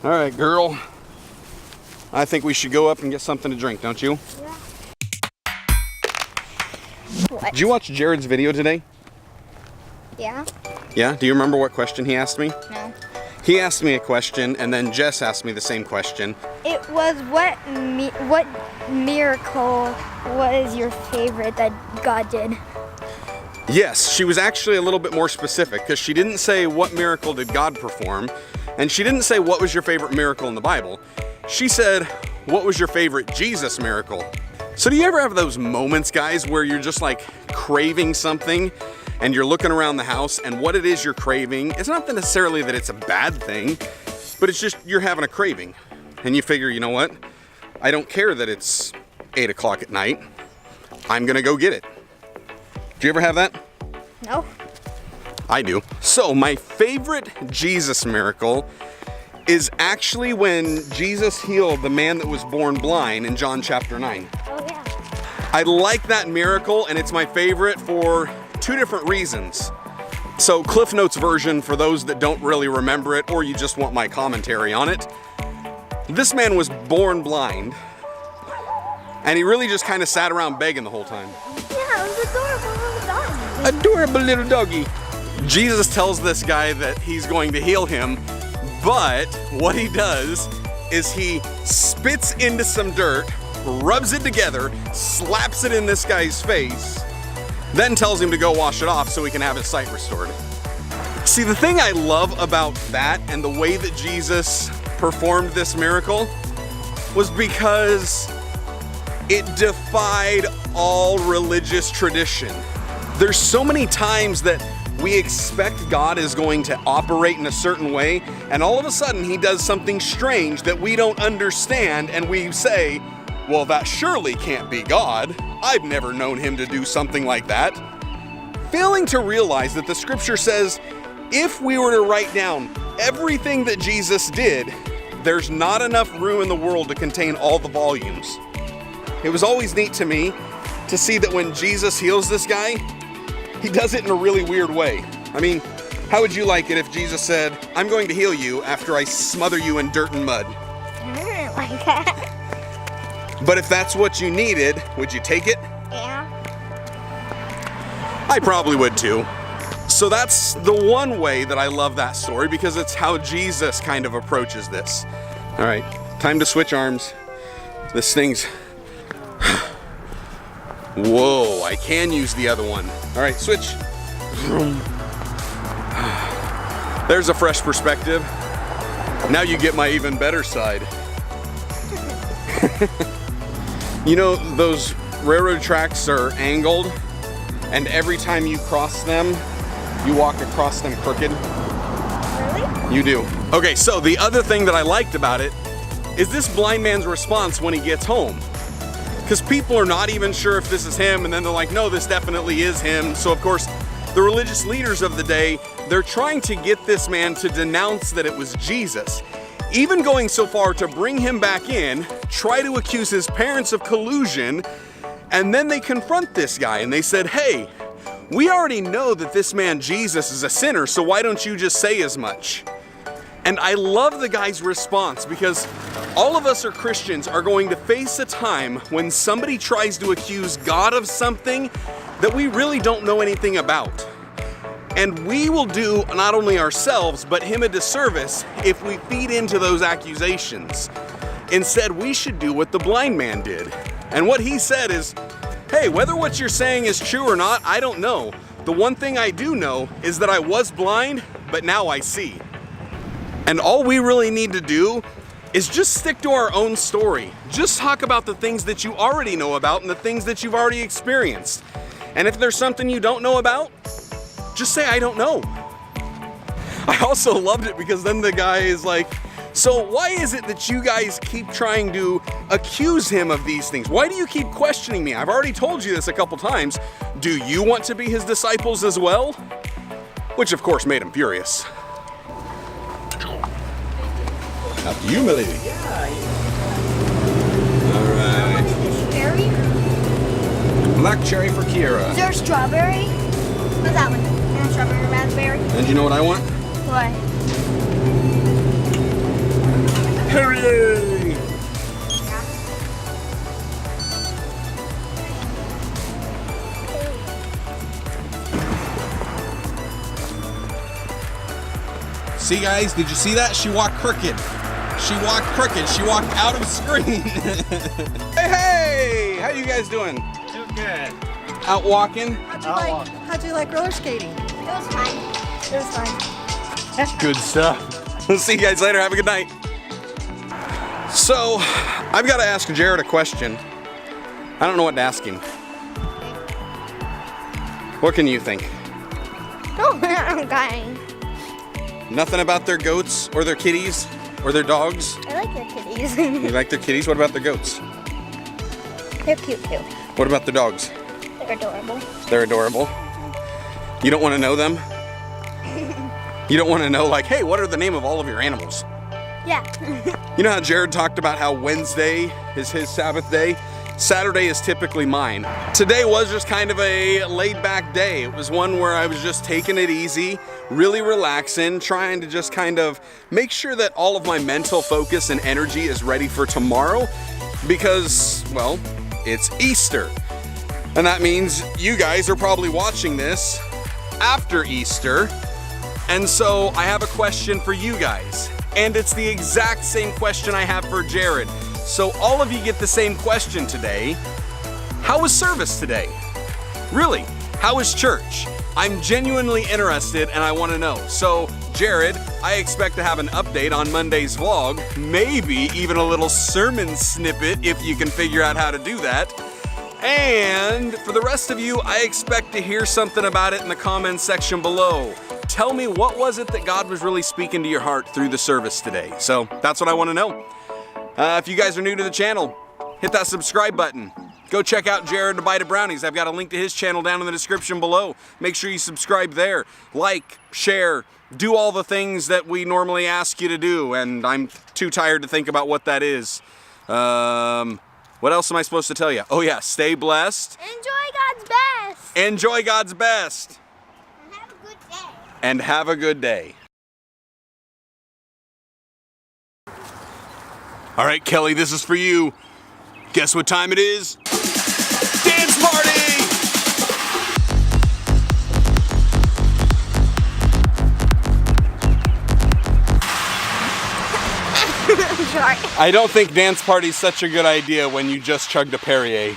All right, girl. I think we should go up and get something to drink, don't you? Yeah. What? Did you watch Jared's video today? Yeah. Yeah? Do you remember what question he asked me? No. He asked me a question, and then Jess asked me the same question. It was what miracle was your favorite that God did? Yes, she was actually a little bit more specific because she didn't say what miracle did God perform, and she didn't say what was your favorite miracle in the Bible. She said, what was your favorite Jesus miracle? So do you ever have those moments, guys, where you're just like craving something and you're looking around the house and what it is you're craving, it's not necessarily that it's a bad thing, but it's just you're having a craving. And you figure, you know what? I don't care that it's 8 o'clock at night. I'm gonna go get it. Do you ever have that? No. I do. So my favorite Jesus miracle is actually when Jesus healed the man that was born blind in John chapter 9. Oh yeah. I like that miracle, and it's my favorite for 2 different reasons. So Cliff Notes version for those that don't really remember it or you just want my commentary on it. This man was born blind, and he really just kind of sat around begging the whole time. Yeah, it was adorable little dog. Adorable little doggy. Jesus tells this guy that he's going to heal him, but what he does is he spits into some dirt, rubs it together, slaps it in this guy's face, then tells him to go wash it off so he can have his sight restored. See, the thing I love about that and the way that Jesus performed this miracle was because it defied all religious tradition. There's so many times that we expect God is going to operate in a certain way, and all of a sudden he does something strange that we don't understand, and we say, well, that surely can't be God. I've never known him to do something like that. Failing to realize that the scripture says, if we were to write down everything that Jesus did, there's not enough room in the world to contain all the volumes. It was always neat to me to see that when Jesus heals this guy, he does it in a really weird way. I mean, how would you like it if Jesus said, I'm going to heal you after I smother you in dirt and mud? I didn't like that. But if that's what you needed, would you take it? Yeah. I probably would too. So that's the one way that I love that story, because it's how Jesus kind of approaches this. All right, time to switch arms. This thing's... Whoa, I can use the other one. All right, switch. There's a fresh perspective. Now you get my even better side. You know, those railroad tracks are angled, and every time you cross them, you walk across them crooked. Really? You do. Okay, so the other thing that I liked about it is this blind man's response when he gets home. Because people are not even sure if this is him, and then they're like, no, this definitely is him. So of course, the religious leaders of the day, they're trying to get this man to denounce that it was Jesus. Even going so far to bring him back in, try to accuse his parents of collusion, and then they confront this guy and they said, hey, we already know that this man Jesus is a sinner, so why don't you just say as much? And I love the guy's response, because all of us are Christians are going to face a time when somebody tries to accuse God of something that we really don't know anything about. And we will do not only ourselves, but him a disservice if we feed into those accusations. Instead, we should do what the blind man did. And what he said is, hey, whether what you're saying is true or not, I don't know. The one thing I do know is that I was blind, but now I see. And all we really need to do is just stick to our own story. Just talk about the things that you already know about and the things that you've already experienced. And if there's something you don't know about, just say, I don't know. I also loved it because then the guy is like, so why is it that you guys keep trying to accuse him of these things? Why do you keep questioning me? I've already told you this a couple times. Do you want to be his disciples as well? Which of course made him furious. After you, milady. Yeah. All right. Cherry? Black cherry for Kira. Is there a strawberry? What's that one? Strawberry, raspberry? And you know what I want? What? Perrier! See guys, did you see that? She walked crooked. She walked crooked. She walked out of screen. Hey, how you guys doing? Too good. Out walking? How'd you like roller skating? It was fine. It was fine. Good stuff. We'll see you guys later. Have a good night. So, I've got to ask Jared a question. I don't know what to ask him. What can you think? Oh, I'm dying. Nothing about their goats or their kitties or their dogs? I like their kitties. You like their kitties? What about their goats? They're cute too. What about their dogs? They're adorable. They're adorable. You don't want to know them? You don't want to know, like, hey, what are the name of all of your animals? Yeah. You know how Jared talked about how Wednesday is his Sabbath day? Saturday is typically mine. Today was just kind of a laid-back day. It was one where I was just taking it easy, really relaxing, trying to just kind of make sure that all of my mental focus and energy is ready for tomorrow because, well, it's Easter. And that means you guys are probably watching this after Easter. And so I have a question for you guys. And it's the exact same question I have for Jared. So all of you get the same question today. How was service today? Really, how was church? I'm genuinely interested and I want to know. So Jared, I expect to have an update on Monday's vlog, maybe even a little sermon snippet if you can figure out how to do that. And for the rest of you, I expect to hear something about it in the comments section below. Tell me, what was it that God was really speaking to your heart through the service today? So that's what I want to know. If you guys are new to the channel, hit that subscribe button. Go check out Jared the Bite of Brownies. I've got a link to his channel down in the description below. Make sure you subscribe there. Like, share, do all the things that we normally ask you to do, and I'm too tired to think about what that is. What else am I supposed to tell you? Oh yeah, stay blessed. Enjoy God's best. Enjoy God's best. And have a good day. And have a good day. All right, Kelly, this is for you. Guess what time it is? Dance party! I'm sorry. I don't think dance party's such a good idea when you just chugged a Perrier.